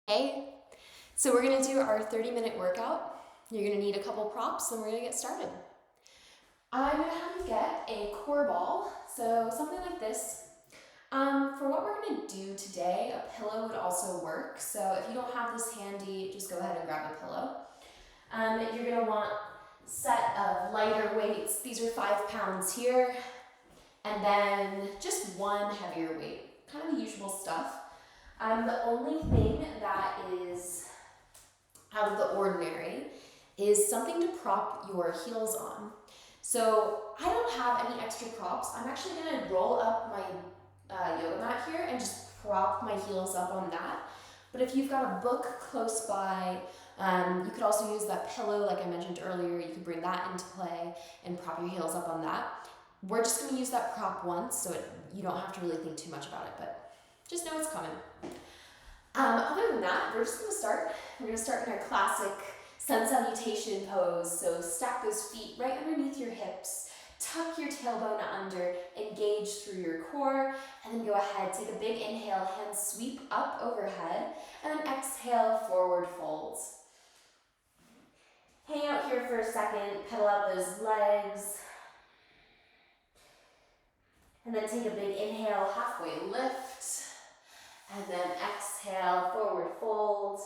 Hey, so we're gonna do our 30-minute workout. You're gonna need a couple props and we're gonna get started. I'm gonna have you get a core ball, so something like this. For what we're gonna do today, a pillow would also work. So if you don't have this handy, just go ahead and grab a pillow. You're gonna want a set of lighter weights. These are 5 pounds here, and then just one heavier weight, kind of the usual stuff. The only thing that is out of the ordinary is something to prop your heels on. So I don't have any extra props. I'm actually gonna roll up my yoga mat here and just prop my heels up on that. But if you've got a book close by, you could also use that pillow like I mentioned earlier. You could bring that into play and prop your heels up on that. We're just gonna use that prop once, so you don't have to really think too much about it, but just know it's coming. Other than that, we're just gonna start. We're gonna start in our classic sun salutation pose. So stack those feet right underneath your hips, tuck your tailbone under, engage through your core, and then go ahead, take a big inhale, hands sweep up overhead, and then exhale, forward folds. Hang out here for a second, pedal out those legs, and then take a big inhale, halfway lift, and then exhale, forward fold.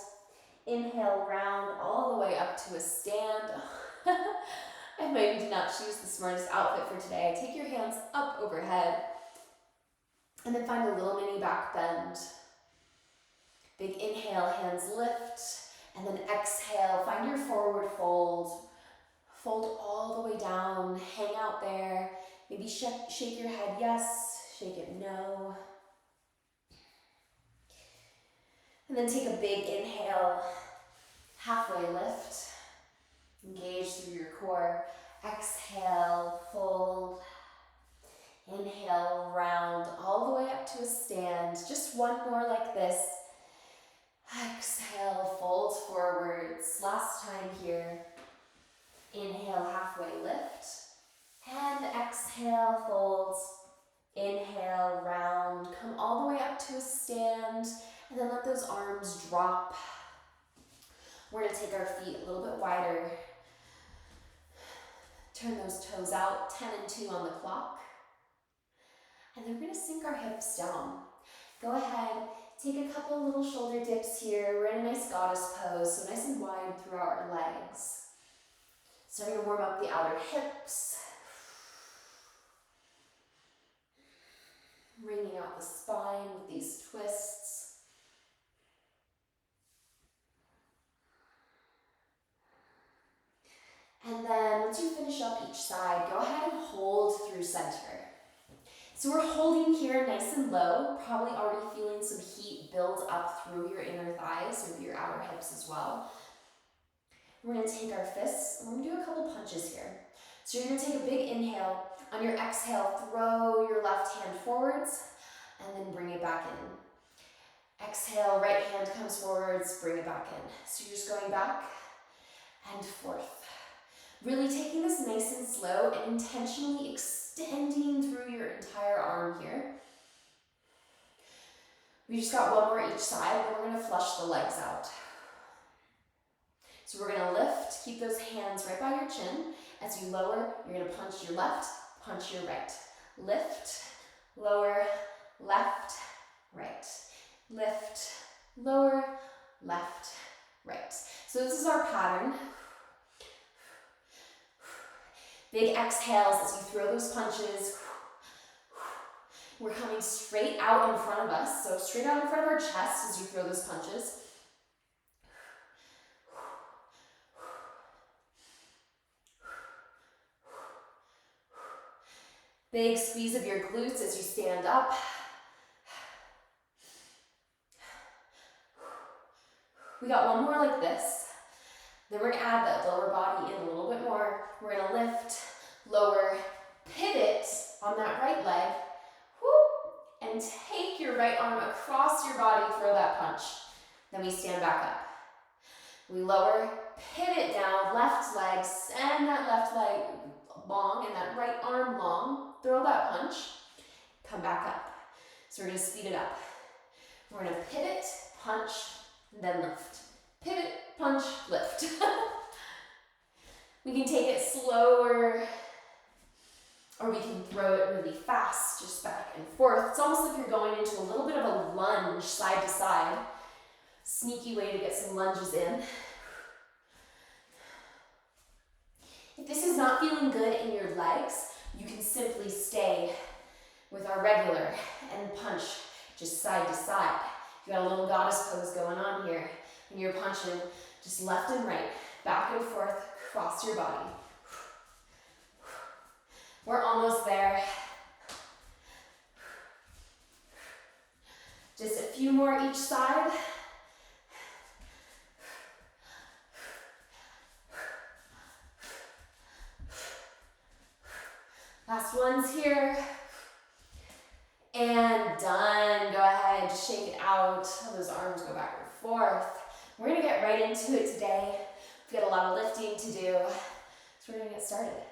Inhale, round all the way up to a stand. I maybe did not choose the smartest outfit for today. Take your hands up overhead, and then find a little mini back bend. Big inhale, hands lift, and then exhale, find your forward fold. Fold all the way down, hang out there. Maybe shake your head yes, shake it no. And then take a big inhale, halfway lift, engage through your core. Exhale, fold. Inhale, round all the way up to a stand. Just one more like this. Exhale, fold forwards. Last time here. Inhale, halfway lift. And exhale, folds. Inhale, round. Come all the way up to a stand. And then let those arms drop. We're gonna take our feet a little bit wider. Turn those toes out, 10 and 2 on the clock. And then we're gonna sink our hips down. Go ahead, take a couple little shoulder dips here. We're in a nice goddess pose, so nice and wide throughout our legs. Starting to warm up the outer hips. Wringing out the spine with these twists. And then once you finish up each side, go ahead and hold through center. So we're holding here nice and low, probably already feeling some heat build up through your inner thighs, maybe your outer hips as well. We're gonna take our fists, and we're gonna do a couple punches here. So you're gonna take a big inhale. On your exhale, throw your left hand forwards, and then bring it back in. Exhale, right hand comes forwards, bring it back in. So you're just going back and forth. Really taking this nice and slow and intentionally extending through your entire arm here. We just got one more each side, then we're gonna flush the legs out. So we're gonna lift, keep those hands right by your chin. As you lower, you're gonna punch your left, punch your right. Lift, lower, left, right. Lift, lower, left, right. So this is our pattern. Big exhales as you throw those punches. We're coming straight out in front of us, so straight out in front of our chest as you throw those punches. Big squeeze of your glutes as you stand up. We got one more like this. Then we're gonna add that lower body in a little bit more. We're gonna lift, lower, pivot on that right leg, whoop, and take your right arm across your body, throw that punch. Then we stand back up. We lower, pivot down, left leg, send that left leg long and that right arm long, throw that punch, come back up. So we're gonna speed it up. We're gonna pivot, punch, and then lift. Pivot, punch, lift. We can take it slower, or we can throw it really fast, just back and forth. It's almost like you're going into a little bit of a lunge, side to side. Sneaky way to get some lunges in. If this is not feeling good in your legs, you can simply stay with our regular and punch just side to side. You got a little goddess pose going on here, and you're punching just left and right, back and forth, across your body. We're almost there. Just a few more each side. Last one's here. And done. Go ahead, just shake it out. Let those arms go back and forth. We're gonna get right into it today. We've got a lot of lifting to do, so we're gonna get started.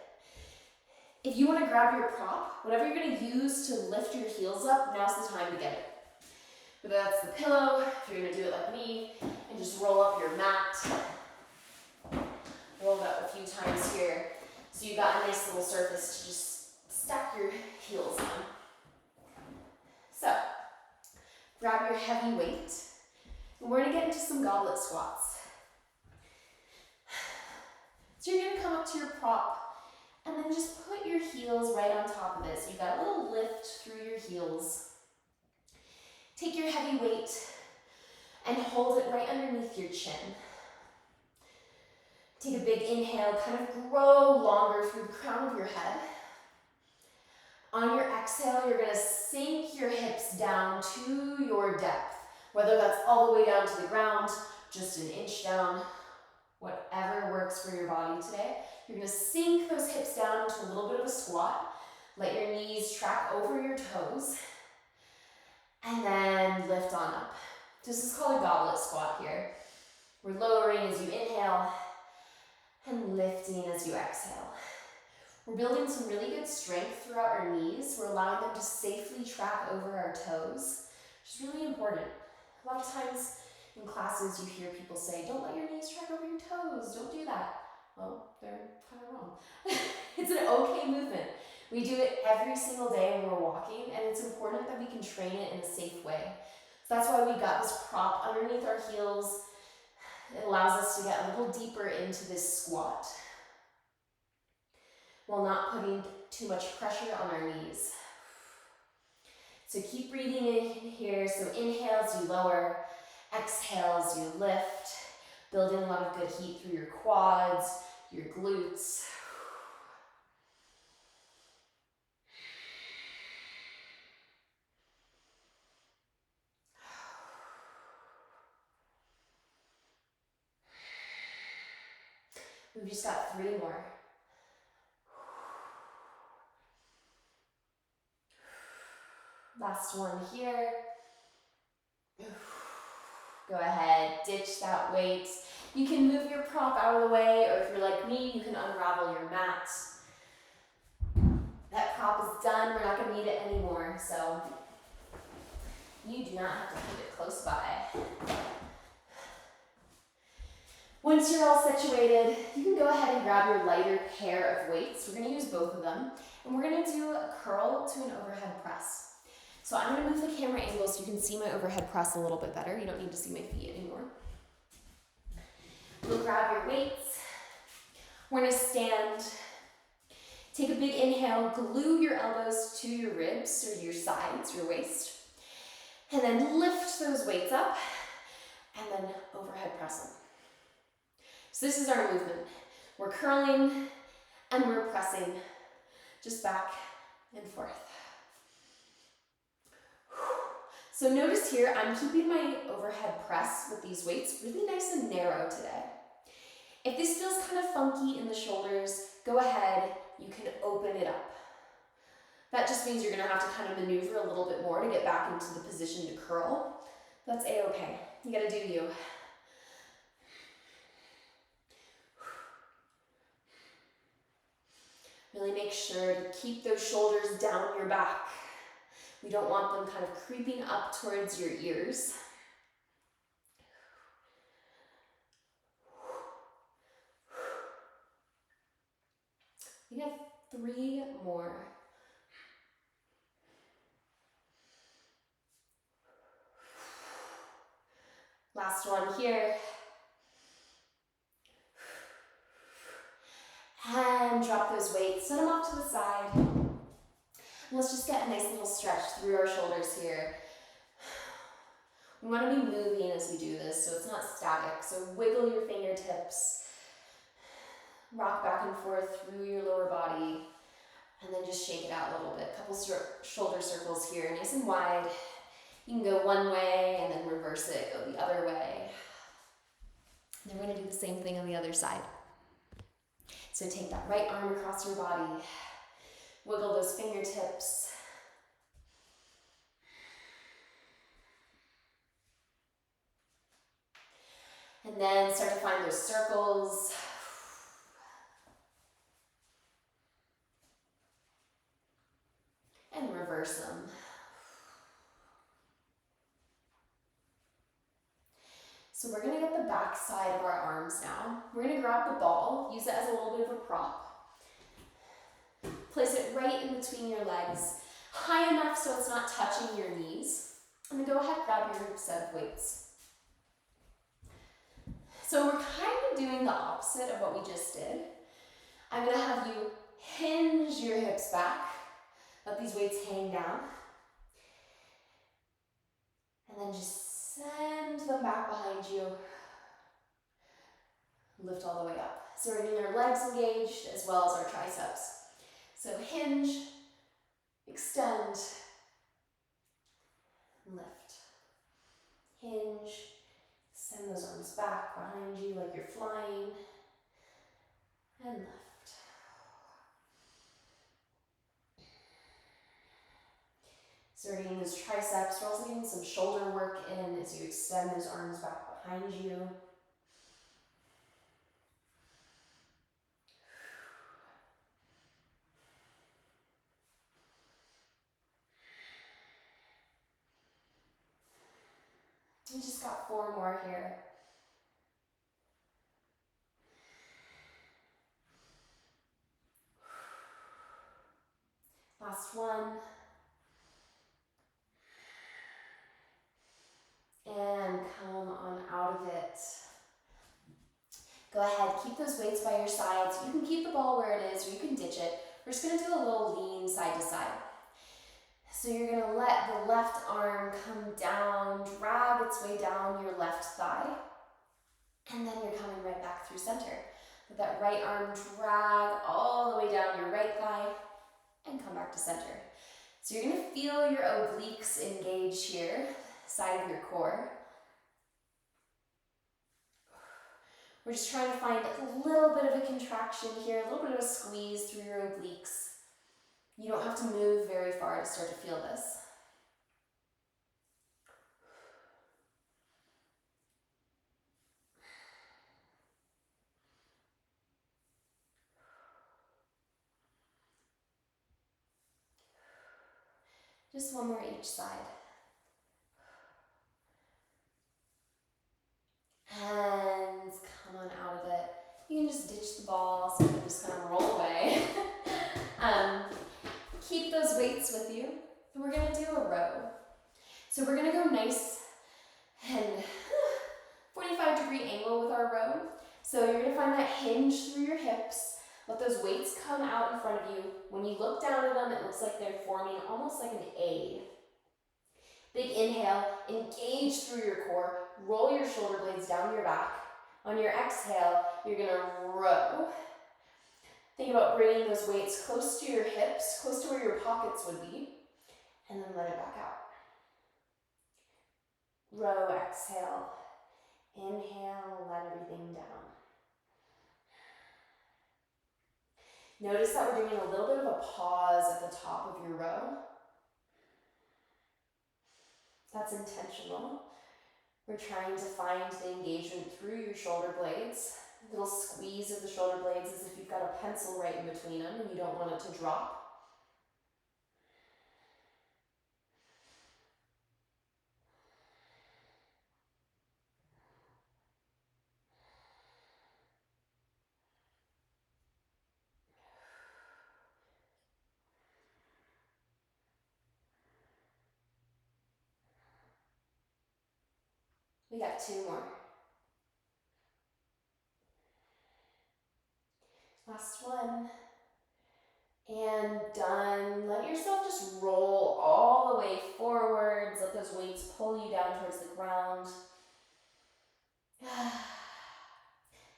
If you wanna grab your prop, whatever you're gonna use to lift your heels up, now's the time to get it. Whether that's the pillow, if you're gonna do it like me, and just roll up your mat. Roll it up a few times here, so you've got a nice little surface to just stack your heels on. So, grab your heavy weight, and we're gonna get into some goblet squats. So you're gonna come up to your prop, and then just put your heels right on top of it. So you've got a little lift through your heels. Take your heavy weight and hold it right underneath your chin. Take a big inhale, kind of grow longer through the crown of your head. On your exhale, you're gonna sink your hips down to your depth, whether that's all the way down to the ground, just an inch down, whatever works for your body today. You're gonna sink those hips down into a little bit of a squat. Let your knees track over your toes, and then lift on up. This is called a goblet squat here. We're lowering as you inhale, and lifting as you exhale. We're building some really good strength throughout our knees. We're allowing them to safely track over our toes, which is really important. A lot of times in classes you hear people say, don't let your knees track over your toes, don't do that. Well, they're kind of wrong. It's an okay movement. We do it every single day when we're walking, and it's important that we can train it in a safe way. So that's why we got this prop underneath our heels. It allows us to get a little deeper into this squat while not putting too much pressure on our knees. So keep breathing in here. So inhale as you lower, exhale as you lift, building a lot of good heat through your quads, your glutes. We've just got 3 more. Last one here. Go ahead, ditch that weight. You can move your prop out of the way, or if you're like me, you can unravel your mat. That prop is done, we're not gonna need it anymore, so you do not have to keep it close by. Once you're all situated, you can go ahead and grab your lighter pair of weights. We're gonna use both of them, and we're gonna do a curl to an overhead press. So I'm gonna move the camera angle so you can see my overhead press a little bit better. You don't need to see my feet anymore. We'll grab your weights. We're gonna stand. Take a big inhale, glue your elbows to your ribs or your sides, your waist, and then lift those weights up, and then overhead press them. So this is our movement. We're curling and we're pressing just back and forth. So notice here, I'm keeping my overhead press with these weights really nice and narrow today. If this feels kind of funky in the shoulders, go ahead, you can open it up. That just means you're gonna have to kind of maneuver a little bit more to get back into the position to curl. That's a-okay, you gotta do you. Really make sure to keep those shoulders down your back. We don't want them kind of creeping up towards your ears. We have 3 more. Last one here. And drop those weights, set them off to the side. And let's just get a nice little stretch through our shoulders here. We want to be moving as we do this, so it's not static. So wiggle your fingertips, rock back and forth through your lower body, and then just shake it out a little bit. A couple shoulder circles here, nice and wide. You can go one way and then reverse it, go the other way. And then we're going to do the same thing on the other side. So take that right arm across your body, wiggle those fingertips. And then start to find those circles. And reverse them. So we're gonna get the back side of our arms now. We're gonna grab the ball, use it as a little bit of a prop. Place it right in between your legs, high enough so it's not touching your knees. And then go ahead, grab your set of weights. So we're kind of doing the opposite of what we just did. I'm gonna have you hinge your hips back, let these weights hang down, and then just send them back behind you. Lift all the way up. So we're getting our legs engaged as well as our triceps. So hinge, extend, lift. Hinge, send those arms back behind you like you're flying, and lift. So we're getting those triceps, we're also getting some shoulder work in as you extend those arms back behind you. We just got 4 more here. Last one. And come on out of it. Go ahead, keep those weights by your sides. You can keep the ball where it is or you can ditch it. We're just gonna do a little lean side to side. So you're gonna let the left arm come down, drag its way down your left thigh, and then you're coming right back through center. Let that right arm drag all the way down your right thigh and come back to center. So you're gonna feel your obliques engage here, side of your core. We're just trying to find a little bit of a contraction here, a little bit of a squeeze through your obliques. You don't have to move very far to start to feel this. Just one more each side. And come on out of it. You can just ditch the ball so you can just kind of roll away. Keep those weights with you. And we're gonna do a row. So we're gonna go nice and 45-degree angle with our row. So you're gonna find that hinge through your hips. Let those weights come out in front of you. When you look down at them, it looks like they're forming almost like an A. Big inhale, engage through your core, roll your shoulder blades down your back. On your exhale, you're gonna row. Think about bringing those weights close to your hips, close to where your pockets would be, and then let it back out. Row, exhale, inhale, let everything down. Notice that we're doing a little bit of a pause at the top of your row. That's intentional. We're trying to find the engagement through your shoulder blades. A little squeeze of the shoulder blades as if you've got a pencil right in between them and you don't want it to drop. We got 2 more. Last one. And done. Let yourself just roll all the way forwards. Let those weights pull you down towards the ground.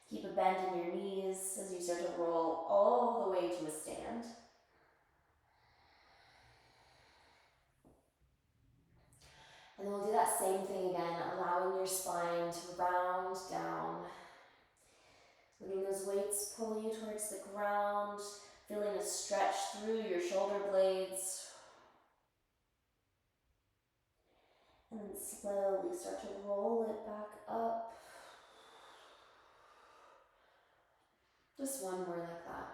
Keep a bend in your knees as you start to roll all the way to a stand. And then we'll do that same thing again, allowing your spine to round down. Letting those weights pull you towards the ground, feeling a stretch through your shoulder blades. And then slowly start to roll it back up. Just one more like that.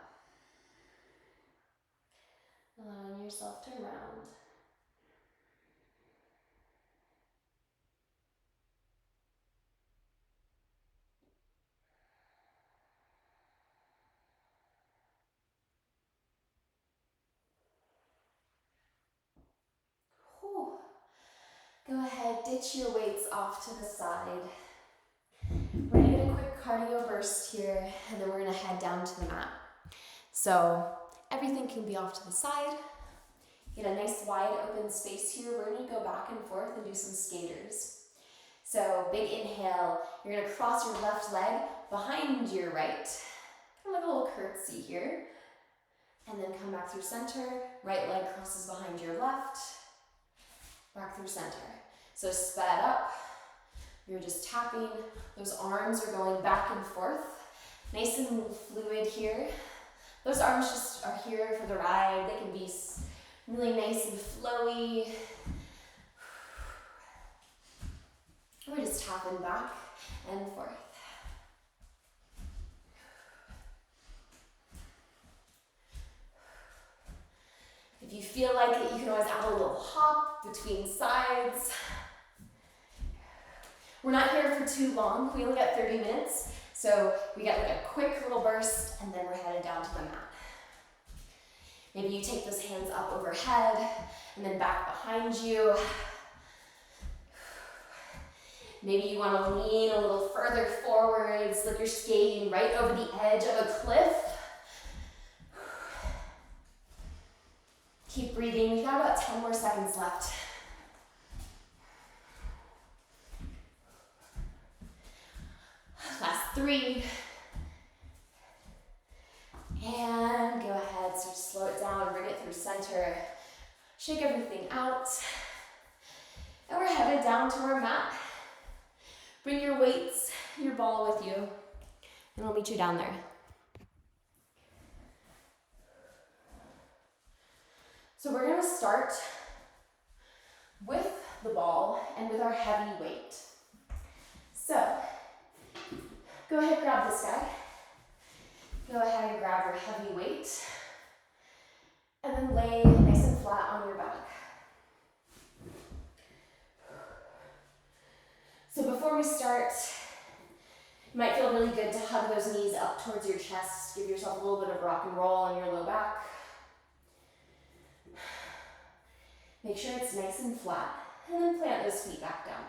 Allowing yourself to round. Whew. Go ahead, ditch your weights off to the side. We're gonna get a quick cardio burst here, and then we're gonna head down to the mat. So everything can be off to the side. Get a nice wide open space here. We're gonna go back and forth and do some skaters. So big inhale, you're gonna cross your left leg behind your right. Kind of like a little curtsy here. And then come back through center. Right leg crosses behind your left. Back through center. So sped up. You're just tapping. Those arms are going back and forth. Nice and fluid here. Those arms just are here for the ride. They can be really nice and flowy. We're just tapping back and forth. If you feel like it, you can always add a little hop between sides. We're not here for too long. We only got 30 minutes. So we got like a quick little burst and then we're headed down to the mat. Maybe you take those hands up overhead and then back behind you. Maybe you want to lean a little further forwards, like you're skating right over the edge of a cliff. Keep breathing. We've got about 10 more seconds left. Last 3. And go ahead, so just slow it down, bring it through center. Shake everything out. And we're headed down to our mat. Bring your weights, your ball with you, and we'll meet you down there. So we're gonna start with the ball and with our heavy weight. So, go ahead, grab this guy. Go ahead and grab your heavy weight. And then lay nice and flat on your back. So before we start, it might feel really good to hug those knees up towards your chest. Give yourself a little bit of rock and roll on your low back. Make sure it's nice and flat, and then plant those feet back down.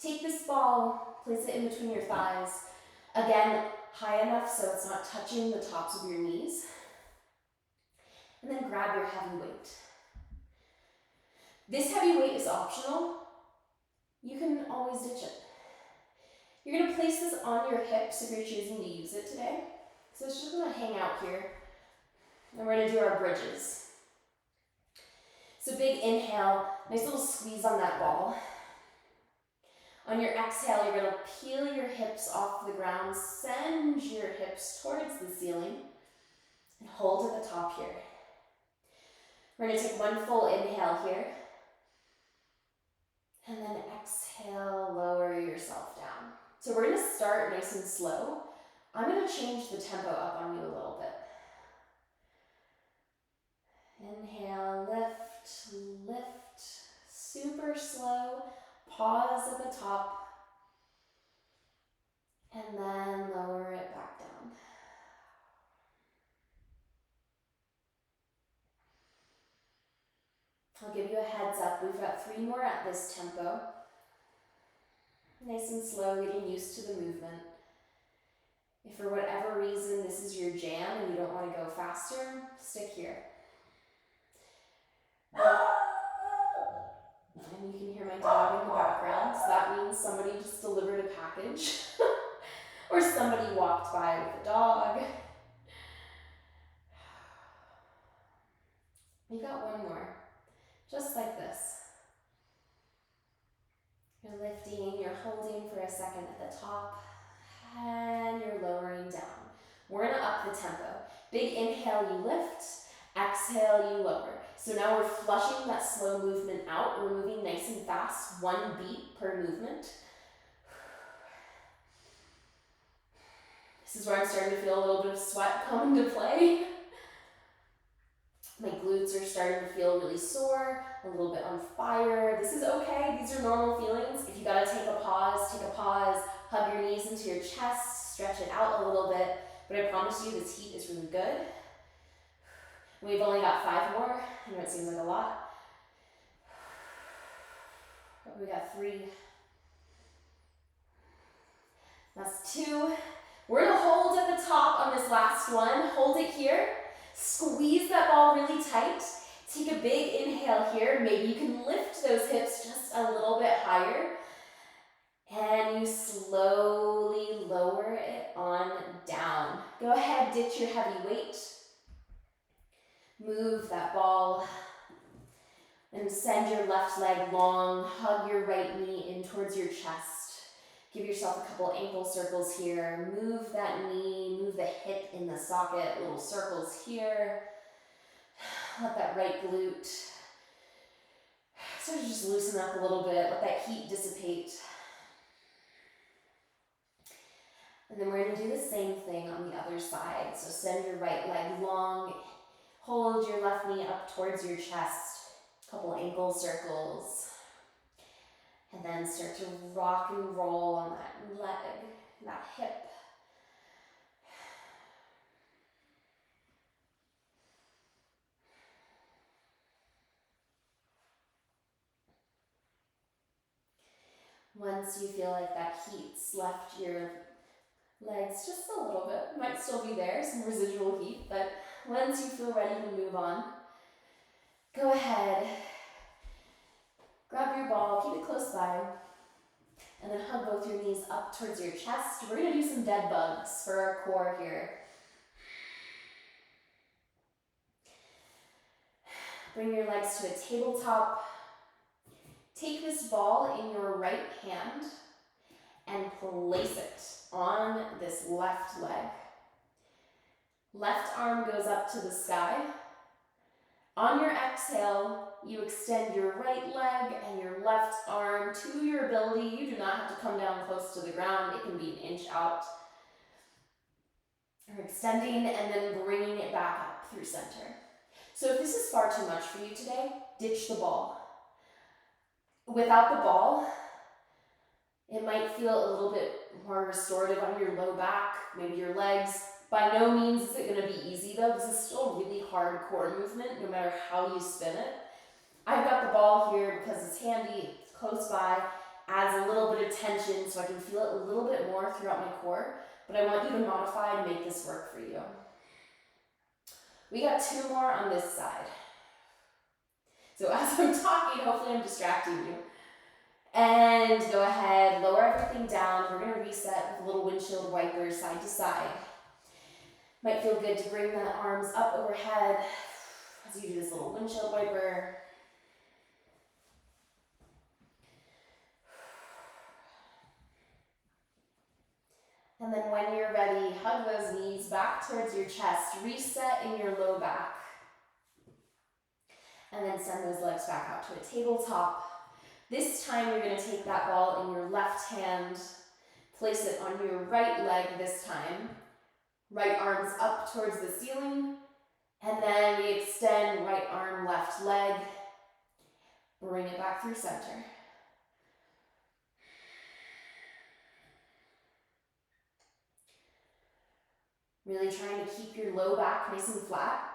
Take this ball, place it in between your thighs. Again, high enough so it's not touching the tops of your knees. And then grab your heavy weight. This heavy weight is optional. You can always ditch it. You're gonna place this on your hips if you're choosing to use it today. So it's just gonna hang out here. And we're gonna do our bridges. So big inhale, nice little squeeze on that ball. On your exhale, you're gonna peel your hips off the ground, send your hips towards the ceiling, and hold at the top here. We're gonna take one full inhale here, and then exhale, lower yourself down. So we're gonna start nice and slow. I'm gonna change the tempo up on you a little bit. Inhale, lift, lift, super slow. Pause at the top, and then lower it back down. I'll give you a heads up. We've got 3 more at this tempo. Nice and slow, getting used to the movement. If for whatever reason this is your jam and you don't want to go faster, stick here. And you can hear my dog in the background, so that means somebody just delivered a package. Or somebody walked by with a dog. You got one more, just like this. You're lifting, you're holding for a second at the top, and you're lowering down. We're gonna up the tempo. Big inhale, you lift. Exhale, you lower. So now we're flushing that slow movement out. We're moving nice and fast, 1 beat per movement. This is where I'm starting to feel a little bit of sweat come into play. My glutes are starting to feel really sore, a little bit on fire. This is okay, these are normal feelings. If you gotta take a pause, hug your knees into your chest, stretch it out a little bit, but I promise you this heat is really good. We've only got 5 more. I know it seems like a lot. But we got 3. That's 2. We're gonna hold at the top on this last one. Hold it here. Squeeze that ball really tight. Take a big inhale here. Maybe you can lift those hips just a little bit higher. And you slowly lower it on down. Go ahead, ditch your heavy weight. Move that ball and send your left leg long. Hug your right knee in towards your chest. Give yourself a couple ankle circles here. Move that knee, move the hip in the socket, little circles here. Let that right glute sort of just loosen up a little bit. Let that heat dissipate. And then we're going to do the same thing on the other side. So send your right leg long. Hold your left knee up towards your chest. Couple ankle circles. And then start to rock and roll on that leg, that hip. Once you feel like that heat's left your legs just a little bit, might still be there, some residual heat, but once you feel ready to move on, go ahead, grab your ball, keep it close by, and then hug both your knees up towards your chest. We're going to do some dead bugs for our core here. Bring your legs to a tabletop. Take this ball in your right hand and place it on this left leg. Left arm goes up to the sky. On your exhale, you extend your right leg and your left arm to your ability. You do not have to come down close to the ground. It can be an inch out. You're extending and then bringing it back up through center. So if this is far too much for you today, ditch the ball. Without the ball, it might feel a little bit more restorative on your low back, maybe your legs. By no means is it going to be easy though. This is still a really hard core movement, no matter how you spin it. I've got the ball here because it's handy, it's close by, adds a little bit of tension so I can feel it a little bit more throughout my core, but I want you to modify and make this work for you. We got 2 more on this side. So as I'm talking, hopefully I'm distracting you. And go ahead, lower everything down. We're going to reset with a little windshield wiper side to side. Might feel good to bring the arms up overhead as you do this little windshield wiper. And then when you're ready, hug those knees back towards your chest. Reset in your low back. And then send those legs back out to a tabletop. This time you're going to take that ball in your left hand, place it on your right leg this time. Right arm's up towards the ceiling. And then we extend right arm, left leg. Bring it back through center. Really trying to keep your low back nice and flat.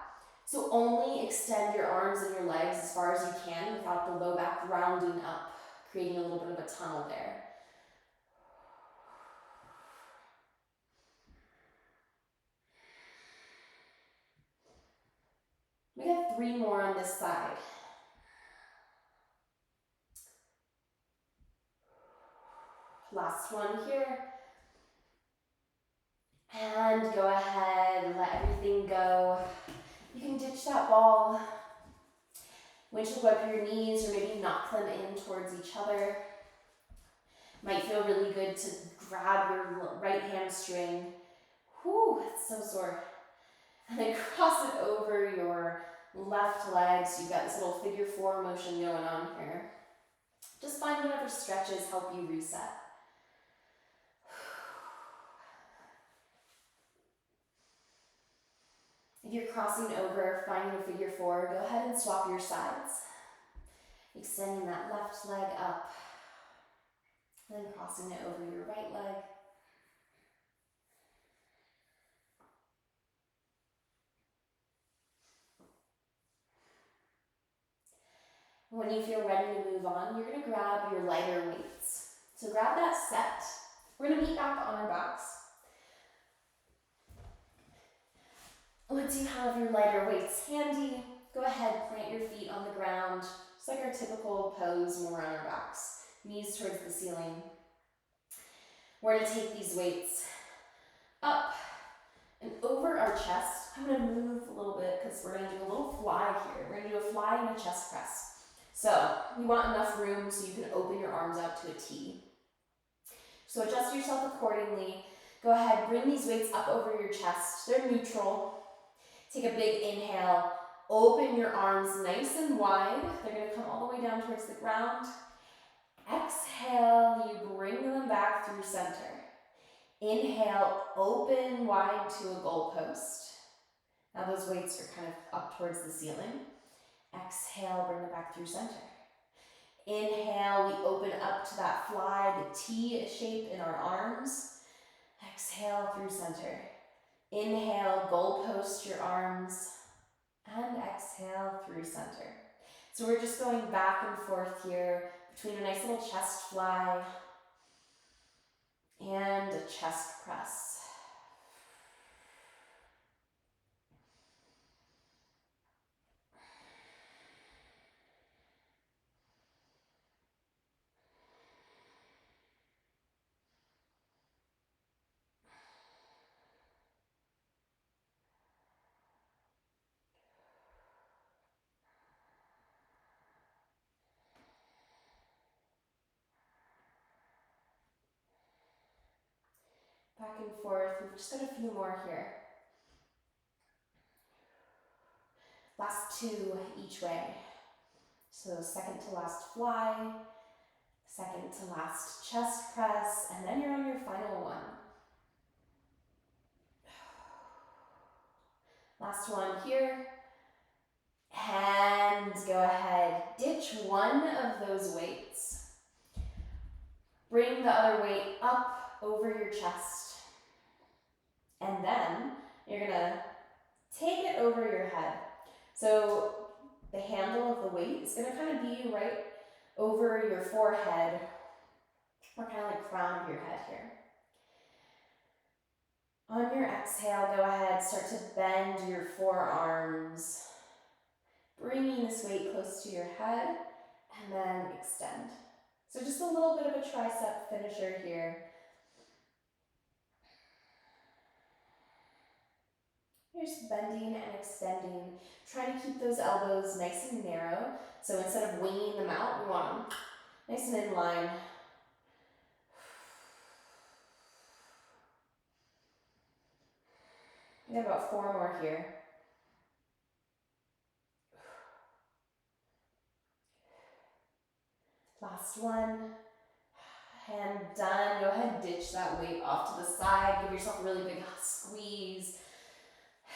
So only extend your arms and your legs as far as you can without the low back rounding up, creating a little bit of a tunnel there. get 3 more on this side. Last one here. And go ahead, let everything go. You can ditch that ball. Windshield wiper your knees or maybe knock them in towards each other. Might feel really good to grab your right hamstring. Whew, it's so sore. And then cross it over your left leg so you've got this little figure 4 motion going on here. Just find whatever stretches help you reset. If you're crossing over, finding a figure 4, go ahead and swap your sides. Extending that left leg up, then crossing it over your right leg. When you feel ready to move on, you're going to grab your lighter weights. So grab that set. We're going to meet back on our backs. Once you have your lighter weights handy, go ahead, plant your feet on the ground, just like our typical pose when we're on our backs. Knees towards the ceiling. We're going to take these weights up and over our chest. I'm going to move a little bit because we're going to do a little fly here. We're going to do a fly and a chest press. So you want enough room so you can open your arms out to a T. So adjust yourself accordingly. Go ahead, bring these weights up over your chest. They're neutral. Take a big inhale. Open your arms nice and wide. They're going to come all the way down towards the ground. Exhale, you bring them back through center. Inhale, open wide to a goalpost. Now those weights are kind of up towards the ceiling. Exhale, bring them back through center. Inhale, we open up to that fly, the T shape in our arms. Exhale through center. Inhale, goalpost your arms. And exhale through center. So we're just going back and forth here between a nice little chest fly and a chest press. Back and forth, we've just got a few more here. Last 2 each way. So second to last fly, second to last chest press, and then you're on your final one. Last one here. And go ahead, ditch one of those weights. Bring the other weight up over your chest. And then you're gonna take it over your head. So the handle of the weight is gonna kind of be right over your forehead, or kind of like crown of your head here. On your exhale, go ahead, start to bend your forearms, bringing this weight close to your head, and then extend. So just a little bit of a tricep finisher here. You're just bending and extending. Try to keep those elbows nice and narrow. So instead of winging them out, we want them nice and in line. We got about 4 more here. Last one. And done. Go ahead and ditch that weight off to the side. Give yourself a really big squeeze.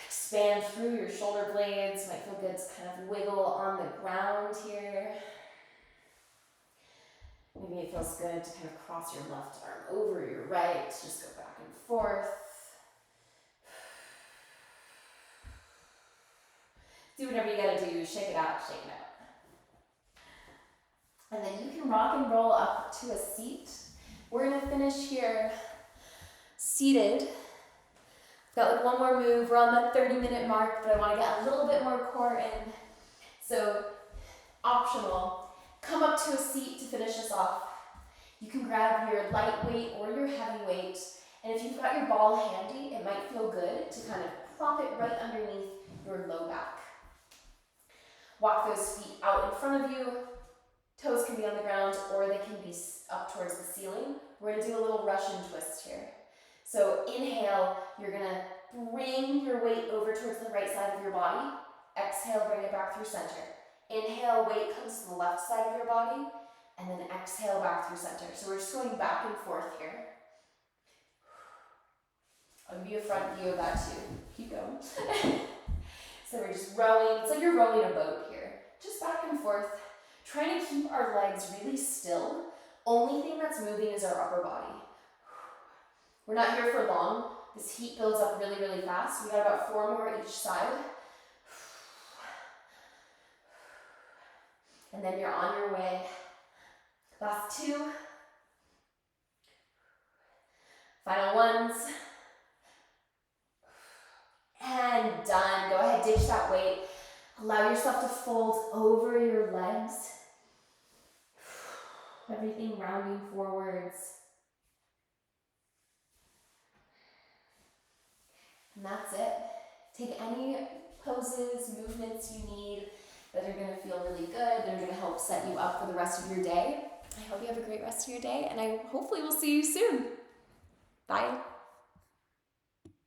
Expand through your shoulder blades. Might feel good to kind of wiggle on the ground here. Maybe it feels good to kind of cross your left arm over your right. Just go back and forth. Do whatever you gotta do. Shake it out, shake it out. And then you can rock and roll up to a seat. We're gonna finish here seated. Got like one more move. We're on that 30-minute mark, but I want to get a little bit more core in. So, optional. Come up to a seat to finish this off. You can grab your lightweight or your heavyweight, and if you've got your ball handy, it might feel good to kind of plop it right underneath your low back. Walk those feet out in front of you. Toes can be on the ground or they can be up towards the ceiling. We're gonna do a little Russian twist here. So inhale, you're gonna bring your weight over towards the right side of your body. Exhale, bring it back through center. Inhale, weight comes to the left side of your body, and then exhale back through center. So we're just going back and forth here. I'll give you a front view of that too. Keep going. So we're just rowing. It's like you're rowing a boat here. Just back and forth, trying to keep our legs really still. Only thing that's moving is our upper body. We're not here for long. This heat builds up really, really fast. We got about 4 more each side. And then you're on your way. Last 2. Final ones. And done. Go ahead, ditch that weight. Allow yourself to fold over your legs. Everything rounding forwards. And that's it. Take any poses, movements you need that are going to feel really good, that are going to help set you up for the rest of your day. I hope you have a great rest of your day, and I hopefully will see you soon. Bye.